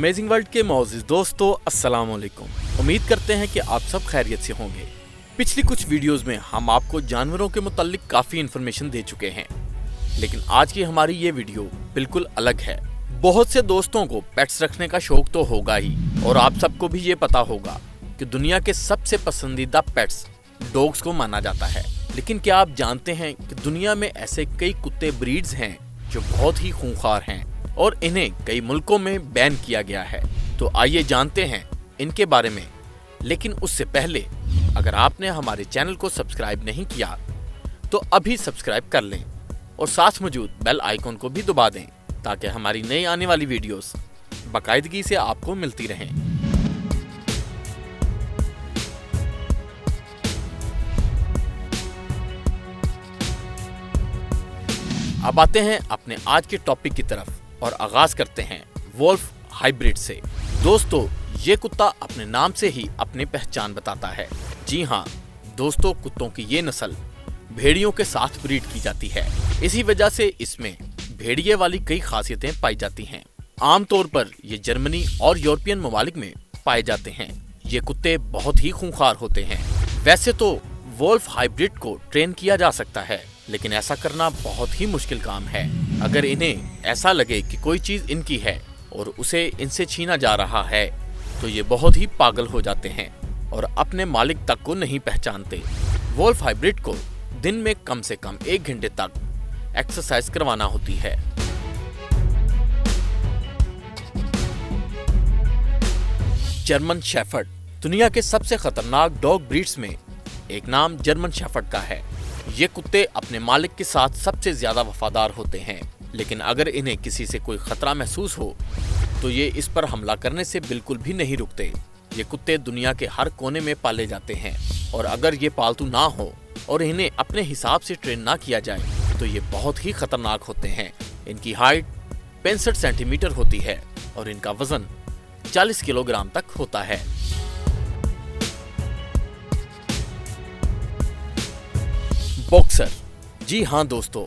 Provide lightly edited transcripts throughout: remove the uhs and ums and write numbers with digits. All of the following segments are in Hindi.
अमेजिंग वर्ल्ड के मौजूद दोस्तों, अस्सलाम वालेकुम। उम्मीद करते हैं कि आप सब खैरियत से होंगे। पिछली कुछ वीडियोस में हम आपको जानवरों के मुताल्लिक काफी इन्फॉर्मेशन दे चुके हैं, लेकिन आज की हमारी ये वीडियो बिल्कुल अलग है। बहुत से दोस्तों को पेट्स रखने का शौक तो होगा ही, और आप सबको भी ये पता होगा कि दुनिया के सबसे पसंदीदा पेट्स डॉग्स को माना जाता है। लेकिन क्या आप जानते हैं कि दुनिया में ऐसे कई कुत्ते ब्रीड्स हैं जो बहुत ही खूंखार हैं और इन्हें कई मुल्कों में बैन किया गया है। तो आइए जानते हैं इनके बारे में। लेकिन उससे पहले अगर आपने हमारे चैनल को सब्सक्राइब नहीं किया तो अभी सब्सक्राइब कर लें और साथ मौजूद बेल आइकॉन को भी दबा दें, ताकि हमारी नई आने वाली वीडियोस बाकायदगी से आपको मिलती रहें। अब आते हैं अपने आज के टॉपिक की तरफ और आगाज करते हैं वोल्फ हाइब्रिड से। दोस्तों, ये कुत्ता अपने नाम से ही अपनी पहचान बताता है। जी हाँ दोस्तों, कुत्तों की ये नस्ल भेड़ियों के साथ ब्रीड की जाती है। इसी वजह से इसमें भेड़िए वाली कई खासियतें पाई जाती हैं। आमतौर पर ये जर्मनी और यूरोपियन ममालिक में पाए जाते हैं। ये कुत्ते बहुत ही खूंखार होते हैं। वैसे तो वोल्फ हाइब्रिड को ट्रेन किया जा सकता है, लेकिन ऐसा करना बहुत ही मुश्किल काम है। अगर इन्हें ऐसा लगे कि कोई चीज इनकी है और उसे इनसे छीना जा रहा है, तो ये बहुत ही पागल हो जाते हैं और अपने मालिक तक को नहीं पहचानते। वोल्फ हाइब्रिड को दिन में कम से कम 1 घंटे तक एक्सरसाइज करवाना होती है। जर्मन शेफर्ड दुनिया के सबसे खतरनाक डॉग ब्रीड्स में एक नाम जर्मन शेफर्ड का है। ये कुत्ते अपने मालिक के साथ सबसे ज्यादा वफादार होते हैं, लेकिन अगर इन्हें किसी से कोई खतरा महसूस हो तो ये इस पर हमला करने से बिल्कुल भी नहीं रुकते। ये कुत्ते दुनिया के हर कोने में पाले जाते हैं, और अगर ये पालतू ना हो और इन्हें अपने हिसाब से ट्रेन ना किया जाए तो ये बहुत ही खतरनाक होते हैं। इनकी हाइट 65 सेंटीमीटर होती है और इनका वजन 40 किलोग्राम तक होता है। बॉक्सर। जी हाँ दोस्तों,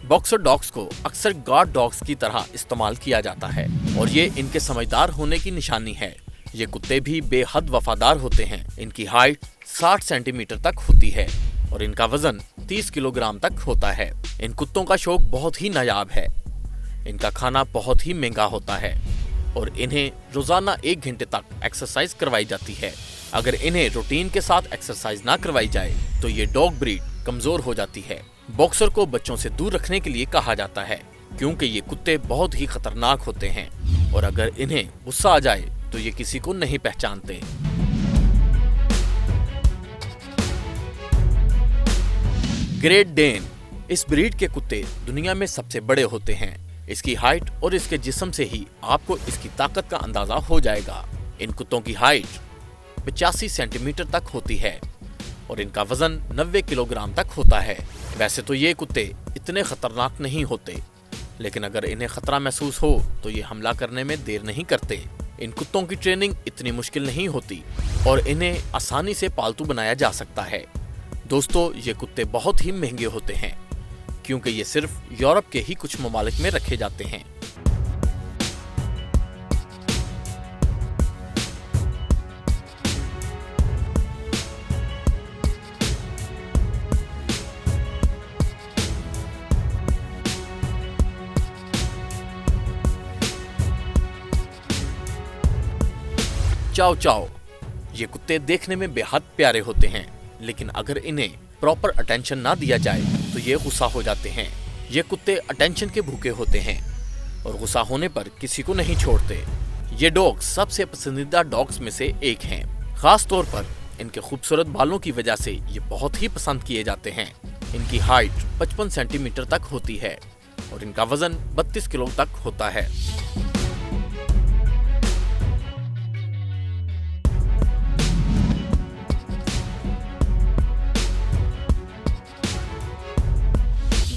बॉक्सर डॉग्स को अक्सर गार्ड डॉग्स की तरह इस्तेमाल किया जाता है और ये इनके समझदार होने की निशानी है। ये कुत्ते भी बेहद वफादार होते हैं। इनकी हाइट 60 सेंटीमीटर तक होती है और इनका वजन 30 किलोग्राम तक होता है। इन कुत्तों का शौक बहुत ही नायाब है। इनका खाना बहुत ही महंगा होता है और इन्हें रोजाना 1 घंटे तक एक्सरसाइज करवाई जाती है। अगर इन्हें रूटीन के साथ एक्सरसाइज ना करवाई जाए तो ये डॉग ब्रीड कमजोर हो जाती है। बॉक्सर को बच्चों से दूर रखने के लिए कहा जाता है, क्योंकि ये कुत्ते बहुत ही खतरनाक होते हैं और अगर इन्हें गुस्सा आ जाए तो ये किसी को नहीं पहचानते। Great Dane. इस ब्रीड के कुत्ते दुनिया में सबसे बड़े होते हैं। इसकी हाइट और इसके जिस्म से ही आपको इसकी ताकत का अंदाजा हो जाएगा। इन कुत्तों की हाइट 85 सेंटीमीटर तक होती है और इनका वजन 90 किलोग्राम तक होता है। वैसे तो ये कुत्ते इतने खतरनाक नहीं होते, लेकिन अगर इन्हें खतरा महसूस हो तो ये हमला करने में देर नहीं करते। इन कुत्तों की ट्रेनिंग इतनी मुश्किल नहीं होती और इन्हें आसानी से पालतू बनाया जा सकता है। दोस्तों, ये कुत्ते बहुत ही महंगे होते हैं, क्योंकि ये सिर्फ यूरोप के ही कुछ ममालिक में रखे जाते हैं। चाओ चाओ। ये कुत्ते देखने में बेहद प्यारे होते हैं, लेकिन अगर इन्हें प्रॉपर अटेंशन ना दिया जाए तो ये गुस्सा हो जाते हैं। ये कुत्ते अटेंशन के भूखे होते हैं और गुस्सा होने पर किसी को नहीं छोड़ते। ये डॉग्स सबसे पसंदीदा डॉग्स में से एक हैं। खास तौर पर इनके खूबसूरत बालों की वजह से ये बहुत ही पसंद किए जाते हैं। इनकी हाइट 55 सेंटीमीटर तक होती है और इनका वजन 32 किलो तक होता है।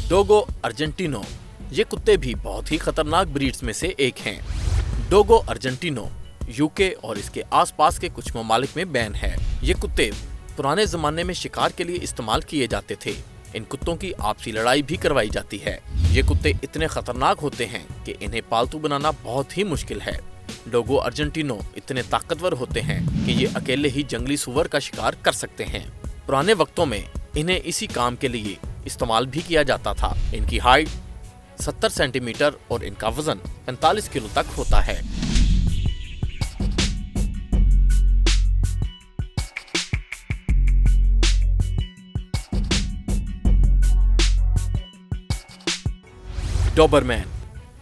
डोगो अर्जेंटिनो। ये कुत्ते भी बहुत ही खतरनाक ब्रीड्स में से एक हैं। डोगो अर्जेंटिनो यूके और इसके आसपास के कुछ ममालिक में बैन है। ये कुत्ते पुराने जमाने में शिकार के लिए इस्तेमाल किए जाते थे। इन कुत्तों की आपसी लड़ाई भी करवाई जाती है। ये कुत्ते इतने खतरनाक होते हैं कि इन्हें पालतू बनाना बहुत ही मुश्किल है। डोगो अर्जेंटिनो इतने ताकतवर होते हैं कि ये अकेले ही जंगली सुअर का शिकार कर सकते हैं। पुराने वक्तों में इन्हें इसी काम के लिए इस्तेमाल भी किया जाता था। इनकी हाइट 70 सेंटीमीटर और इनका वजन 45 किलो तक होता है। डोबरमैन।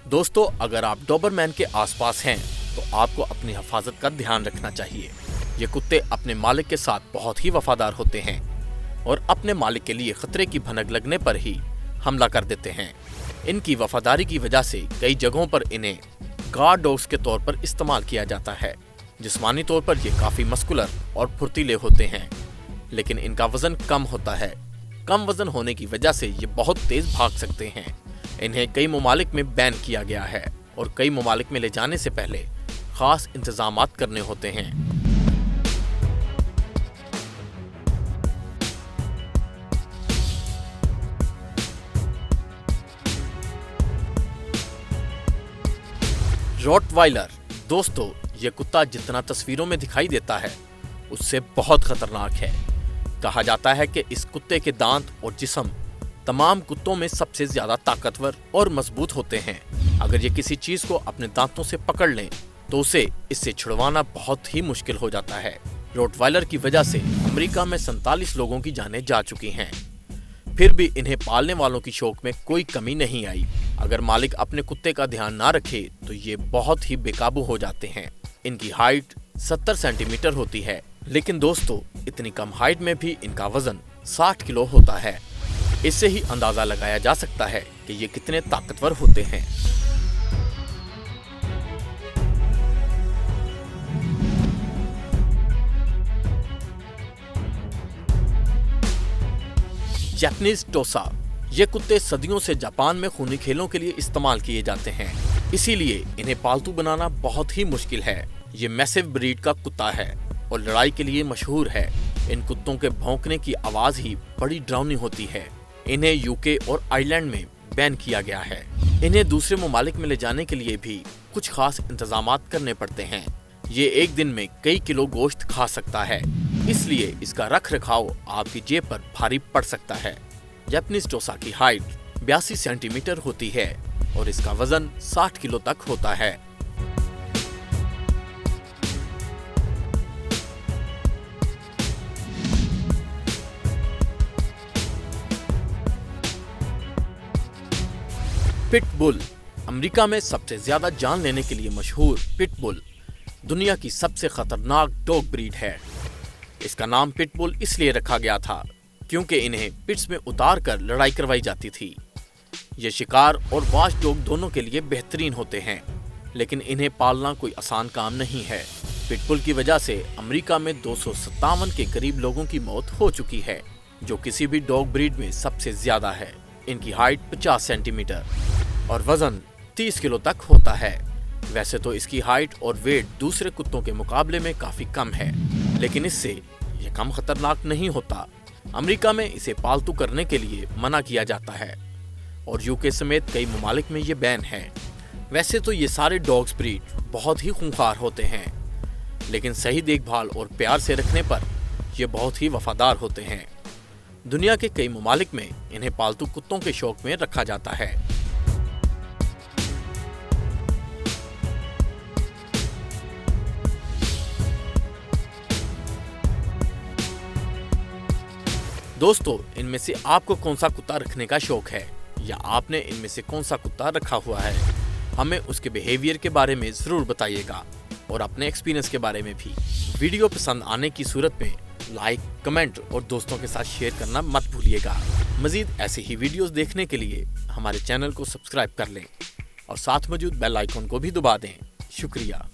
दोस्तों, अगर आप डोबरमैन के आसपास हैं तो आपको अपनी हिफाजत का ध्यान रखना चाहिए। ये कुत्ते अपने मालिक के साथ बहुत ही वफादार होते हैं और अपने मालिक के लिए खतरे की भनक लगने पर ही हमला कर देते हैं। इनकी वफादारी की वजह से कई जगहों पर इन्हें गार्ड डॉग्स के तौर पर इस्तेमाल किया जाता है। जिस्मानी तौर पर ये काफी मस्कुलर और फुर्तीले होते हैं, लेकिन इनका वजन कम होता है। कम वजन होने की वजह से ये बहुत तेज भाग सकते हैं। इन्हें कई ममालिक में बैन किया गया है और कई ममालिक में ले जाने से पहले खास इंतजामात करने होते हैं। रॉटवाइलर। दोस्तों, ये कुत्ता जितना तस्वीरों में दिखाई देता है उससे बहुत खतरनाक है। कहा जाता है कि इस कुत्ते के दांत और जिस्म तमाम कुत्तों में सबसे ज्यादा ताकतवर और मजबूत होते हैं। अगर ये किसी चीज को अपने दांतों से पकड़ लें तो उसे इससे छुड़वाना बहुत ही मुश्किल हो जाता है। रॉटवाइलर की वजह से अमेरिका में 47 लोगों की जानें जा चुकी हैं। फिर भी इन्हें पालने वालों की शौक में कोई कमी नहीं आई। अगर मालिक अपने कुत्ते का ध्यान ना रखे तो ये बहुत ही बेकाबू हो जाते हैं। इनकी हाइट 70 सेंटीमीटर होती है, लेकिन दोस्तों, इतनी कम हाइट में भी इनका वजन 60 किलो होता है। इससे ही अंदाजा लगाया जा सकता है कि ये कितने ताकतवर होते हैं। जापानीज टोसा। ये कुत्ते सदियों से जापान में खूनी खेलों के लिए इस्तेमाल किए जाते हैं, इसीलिए इन्हें पालतू बनाना बहुत ही मुश्किल है। ये मैसिव ब्रीड का कुत्ता है और लड़ाई के लिए मशहूर है। इन कुत्तों के भौंकने की आवाज ही बड़ी डरावनी होती है। इन्हें यूके और आयरलैंड में बैन किया गया है। इन्हें दूसरे ममालिक में ले जाने के लिए भी कुछ खास इंतजामात करने पड़ते हैं। ये एक दिन में कई किलो गोश्त खा सकता है, इसलिए इसका रख रखाव आपकी जेब पर भारी पड़ सकता है। जापानीज टोसा की हाइट 82 सेंटीमीटर होती है और इसका वजन 60 किलो तक होता है। पिटबुल। अमेरिका में सबसे ज्यादा जान लेने के लिए मशहूर पिटबुल दुनिया की सबसे खतरनाक डॉग ब्रीड है। इसका नाम पिटबुल इसलिए रखा गया था क्योंकि इन्हें पिट्स में उतार कर लड़ाई करवाई जाती थी। ये शिकार और वॉच डॉग दोनों के लिए बेहतरीन होते हैं, लेकिन इन्हें पालना कोई आसान काम नहीं है। पिटबुल की वजह से अमेरिका में 257 के करीब लोगों की मौत हो चुकी है, जो किसी भी डॉग ब्रीड में सबसे ज्यादा है। इनकी हाइट 50 सेंटीमीटर और वजन 30 किलो तक होता है। वैसे तो इसकी हाइट और वेट दूसरे कुत्तों के मुकाबले में काफी कम है, लेकिन इससे ये कम खतरनाक नहीं होता। अमेरिका में इसे पालतू करने के लिए मना किया जाता है और यूके समेत कई ममालिक में ये बैन है। वैसे तो ये सारे डॉग्स ब्रीड बहुत ही खूंखार होते हैं, लेकिन सही देखभाल और प्यार से रखने पर ये बहुत ही वफादार होते हैं। दुनिया के कई ममालिक में इन्हें पालतू कुत्तों के शौक में रखा जाता है। दोस्तों, इनमें से आपको कौन सा कुत्ता रखने का शौक है, या आपने इनमें से कौन सा कुत्ता रखा हुआ है? हमें उसके बिहेवियर के बारे में जरूर बताइएगा और अपने एक्सपीरियंस के बारे में भी। वीडियो पसंद आने की सूरत में लाइक, कमेंट और दोस्तों के साथ शेयर करना मत भूलिएगा। मजीद ऐसे ही वीडियोस देखने के लिए हमारे चैनल को सब्सक्राइब कर लें और साथ मौजूद बेल आइकन को भी दबा दें। शुक्रिया।